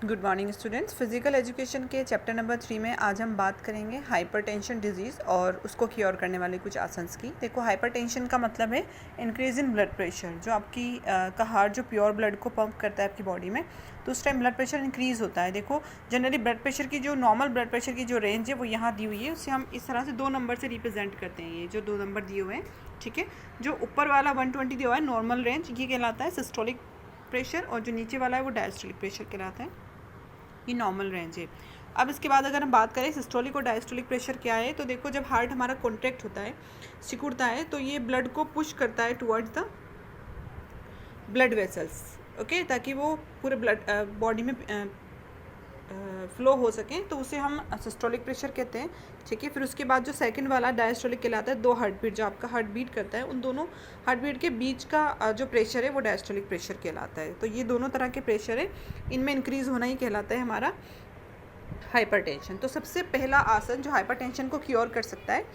Good morning students. Physical education के chapter number 3 में आज हम बात करेंगे हाइपरटेंशन डिजीज़ और उसको क्योर करने वाले कुछ आसन्स की। देखो, हाइपरटेंशन का मतलब है इंक्रीज इन ब्लड प्रेशर। जो आपकी का हार्ट जो प्योर ब्लड को पंप करता है आपकी बॉडी में, तो उस टाइम ब्लड प्रेशर इंक्रीज़ होता है। देखो, जनरली ब्लड प्रेशर की जो नॉर्मल ब्लड प्रेशर की जो रेंज है वो यहाँ दी हुई है, उससे हम इस तरह से 2 नंबर से रिप्रेजेंट करते हैं। ये जो 2 नंबर दिए हुए हैं, ठीक है, जो ऊपर वाला 120 दिया हुआ है नॉर्मल रेंज, ये कहलाता है सिस्टोलिक प्रेशर, और जो नीचे वाला है वो डायस्टोलिक प्रेशर कहलाता है। ये नॉर्मल रेंज है। अब इसके बाद अगर हम बात करें सिस्टोलिक और डायस्टोलिक प्रेशर क्या है, तो देखो, जब हार्ट हमारा कॉन्ट्रैक्ट होता है, सिकुड़ता है, तो ये ब्लड को पुश करता है towards the blood vessels, okay, ताकि वो पूरे ब्लड बॉडी में फ्लो हो सके, तो उसे हम सिस्टोलिक प्रेशर कहते हैं, ठीक है। फिर उसके बाद जो सेकंड वाला डायस्टोलिक कहलाता है। 2 हार्ट बीट जो आपका हार्ट बीट करता है, उन दोनों हार्ट बीट के बीच का जो प्रेशर है वो डायस्टोलिक प्रेशर कहलाता है। तो ये दोनों तरह के प्रेशर है, इनमें इंक्रीज़ होना ही कहलाता है हमारा हाइपरटेंशन। तो सबसे पहला आसन जो हाइपरटेंशन को क्योर कर सकता है,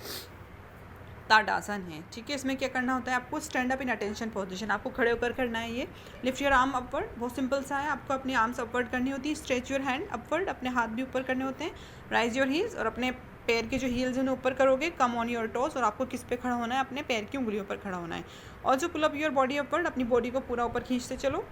ताड़ासन है, ठीक है। इसमें क्या करना होता है, आपको stand up in attention position, आपको खड़े होकर करना है। ये लिफ्ट योर आर्म अपवर्ड, बहुत सिंपल सा है। आपको अपनी आर्म्स अपवर्ड करनी होती है। स्ट्रेच योर हैंड अपवर्ड, अपने हाथ भी ऊपर करने होते हैं। राइज योर हील्स, और अपने पैर के जो हील्स उन्हें ऊपर करोगे। कम ऑन योर टोस, और आपको किस पे खड़ा होना है, अपने पैर की उंगलियों पर खड़ा होना है। और जो pull up your body upward, अपनी बॉडी को पूरा ऊपर खींचते चलो।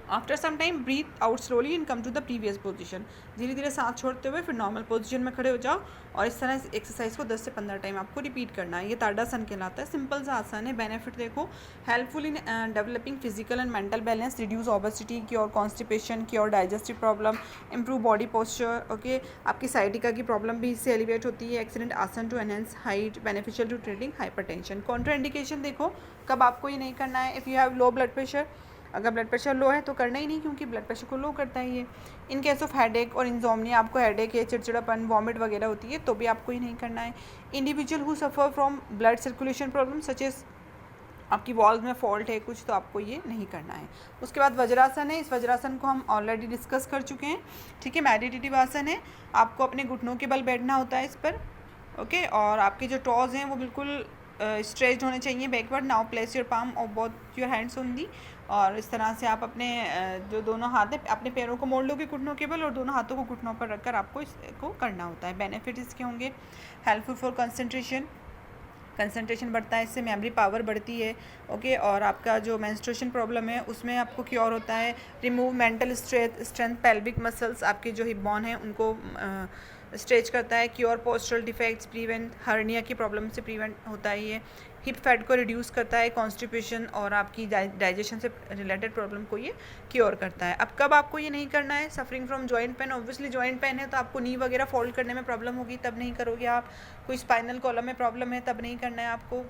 After some time breathe out slowly and come to the previous position, धीरे धीरे सांस छोड़ते हुए फिर नॉर्मल पोजीशन में खड़े हो जाओ, और इस तरह इस एक्सरसाइज को 10 से 15 टाइम आपको रिपीट करना है। ये ताड़ासन कहलाता है, सिंपल सा आसन है। बेनिफिट देखो, helpful in developing physical and mental balance, reduce obesity, cure constipation, cure digestive problem, improve body posture, okay. आपकी साइटिका की प्रॉब्लम भी इससे एलिवेट होती है। Excellent asana to enhance height, beneficial to treating hypertension. Contraindication देखो, कब आपको ये नहीं करना है। If you have low blood pressure, अगर ब्लड प्रेशर लो है तो करना ही नहीं, क्योंकि ब्लड प्रेशर को लो करता है ये। इन केस ऑफ हेडेक और इंसोम्निया, आपको हेडेक है, चिड़चिड़ापन, वॉमिट वगैरह होती है, तो भी आपको ये नहीं करना है। Individual who suffer from blood circulation problem such as आपकी वॉल्स में फॉल्ट है कुछ, तो आपको ये नहीं करना है। उसके बाद वज्रासन है। इस वज्रासन को हम ऑलरेडी डिस्कस कर चुके हैं, ठीक है। मेडिटेटिव आसन है, आपको अपने घुटनों के बल बैठना होता है इस पर, ओके। और आपके जो टॉज हैं वो बिल्कुल स्ट्रेच्ड होने चाहिए backward. Now place your palm और बोथ योर हैंड्स ओनली, और इस तरह से आप अपने जो दोनों हाथ हैं, अपने पैरों को मोड़ लोगे घुटनों के बल, और दोनों हाथों को घुटनों पर रखकर आपको इसको करना होता है। बेनिफिट इसके होंगे, हेल्पफुल फॉर कंसंट्रेशन बढ़ता है, इससे मेमोरी पावर बढ़ती है, ओके। और आपका जो मेंस्ट्रुएशन प्रॉब्लम है उसमें आपको क्योर होता है। Remove mental strength, pelvic muscles, आपके जो हिप बोन है उनको स्ट्रेच करता है। Cure postural defects, prevent hernia की प्रॉब्लम से प्रिवेंट होता है ये। हिप फैट को रिड्यूस करता है, कॉन्स्टिपेशन और आपकी डाइजेशन से रिलेटेड प्रॉब्लम को ये क्योर करता है। अब कब आपको ये नहीं करना है, suffering from joint pain, obviously joint pain है तो आपको नी वगैरह फोल्ड करने में प्रॉब्लम होगी, तब नहीं करोगे आप। कोई स्पाइनल कॉलम में प्रॉब्लम है, तब नहीं करना है आपको।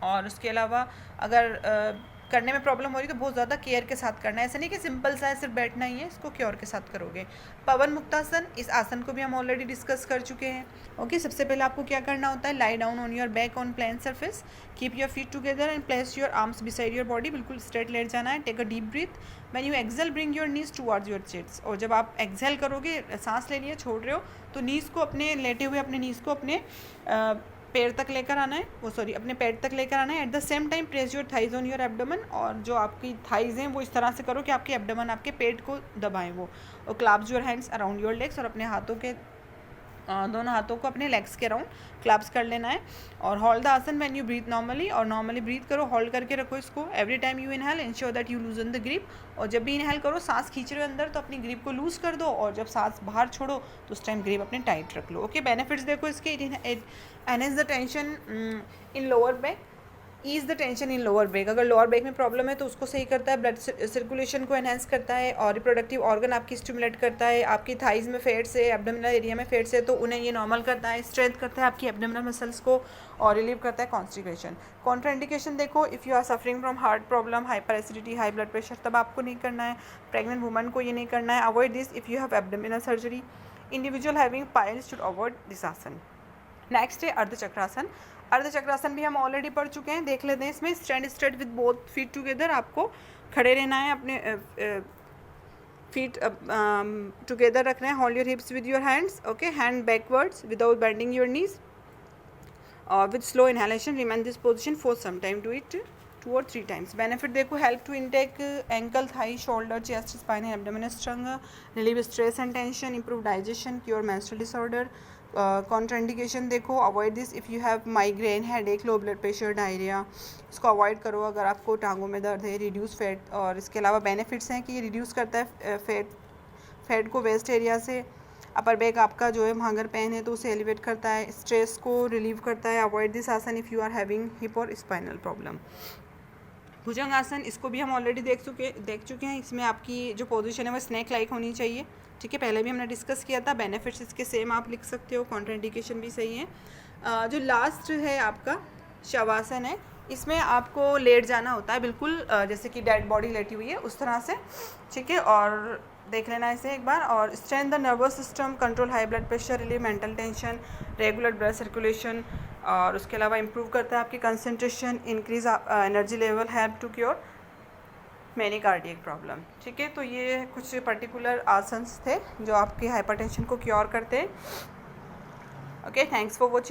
और उसके अलावा अगर करने में प्रॉब्लम हो रही तो बहुत ज़्यादा केयर के साथ करना है, ऐसा नहीं कि सिंपल सा है सिर्फ बैठना ही है, इसको क्योर के साथ करोगे। पवन मुक्तासन, इस आसन को भी हम ऑलरेडी डिस्कस कर चुके हैं, ओके। सबसे पहले आपको क्या करना होता है, lie down on your back on plane surface, keep your feet together and place your arms beside your body, बिल्कुल स्ट्रेट लेट जाना है। Take a deep breath, when you exhale bring your knees towards your chest, और जब आप Excel करोगे, सांस ले लिए, छोड़ रहे हो, तो नीज को अपने लेटे हुए अपने नीज को अपने पैर तक लेकर आना है, अपने पैर तक लेकर आना है। At the same time press your thighs on your abdomen, और जो आपकी थाइज हैं वो इस तरह से करो कि आपके एब्डोमेन, आपके पेट को दबाएं वो। और clasp your hands around your legs, और अपने हाथों के दोनों हाथों को अपने लेग्स के अराउंड क्लैप्स कर लेना है। और होल्ड द आसन व्हेन यू ब्रीथ नॉर्मली, और नॉर्मली ब्रीथ करो, होल्ड करके रखो इसको। Every time you inhale ensure that you लूजन the grip, और जब भी इनहेल करो, सांस खींच रहे हो अंदर तो अपनी ग्रिप को लूज कर दो, और जब सांस बाहर छोड़ो तो उस टाइम ग्रिप अपने टाइट रख लो, ओके। बेनिफिट्स देखो इसके, it enhance the tension in lower back, ease the tension in lower back. अगर लोअर बैक में प्रॉब्लम है तो उसको सही करता है, ब्लड सर्कुलेशन को एनहेंस करता है, और रिप्रोडक्टिव ऑर्गन आपकी स्टिमुलेट करता है। आपकी थाइज में फैट्स है, एब्डोमिनल एरिया में फैट्स है, तो उन्हें ये नॉर्मल करता है, स्ट्रेंथ करता है आपकी एब्डोमिनल मसल्स को, और रिलीव करता है कॉन्स्टिपेशन। कॉन्ट्रा इंडिकेशन देखो, if you are suffering from heart problem, hyperacidity, high blood pressure, तब आपको नहीं करना है। प्रेग्नेंट वुमन को ये नहीं करना है। Avoid this if you have abdominal surgery. Individual having piles should avoid this आसन। नेक्स्ट है अर्धचक्रासन। अर्धचक्रासन भी हम ऑलरेडी पढ़ चुके हैं, देख लेते हैं। इसमें stand straight with both feet together, आपको खड़े रहना है, अपने फीट टुगेदर रखना है। Hold your hips with your hands, okay, hand backwards without bending your knees, with slow inhalation remain this position for some time, do it 2 और 3 times. Benefit देखो, help to intake ankle, thigh, shoulder, chest, spine and abdomen strength, relieve stress and tension, improve digestion, cure menstrual disorder. Contraindication देखो, avoid this if you have migraine, headache, low blood pressure, diarrhoea, इसको avoid करो अगर आपको टांगों में दर्द है। Reduce fat, और इसके अलावा बेनिफिट्स हैं कि ये रिड्यूस करता है फैट को वेस्ट एरिया से। अपर बैक आपका जो है वहाँ अगर पेन है तो उसे एलिवेट करता है, स्ट्रेस को रिलीव करता है। Avoid this asana if you are having hip और स्पाइनल प्रॉब्लम। भुजंग आसन, इसको भी हम ऑलरेडी देख चुके हैं। इसमें आपकी जो पोजीशन है वो स्नैक लाइक होनी चाहिए, ठीक है, पहले भी हमने डिस्कस किया था। बेनिफिट्स इसके सेम आप लिख सकते हो, कॉन्ट्राइंडिकेशन भी सही है। जो लास्ट है आपका शवासन है, इसमें आपको लेट जाना होता है बिल्कुल जैसे कि डेड बॉडी लेटी हुई है उस तरह से, ठीक है, और देख लेना इसे एक बार। और strength the nervous system, control high blood pressure, relieve mental tension, regular blood circulation, और उसके अलावा इंप्रूव करता है आपकी concentration, increase energy level, help to cure many cardiac problem, ठीक है। तो ये कुछ पर्टिकुलर आसन्स थे जो आपके हाइपरटेंशन को क्योर करते हैं। Okay, thanks for watching.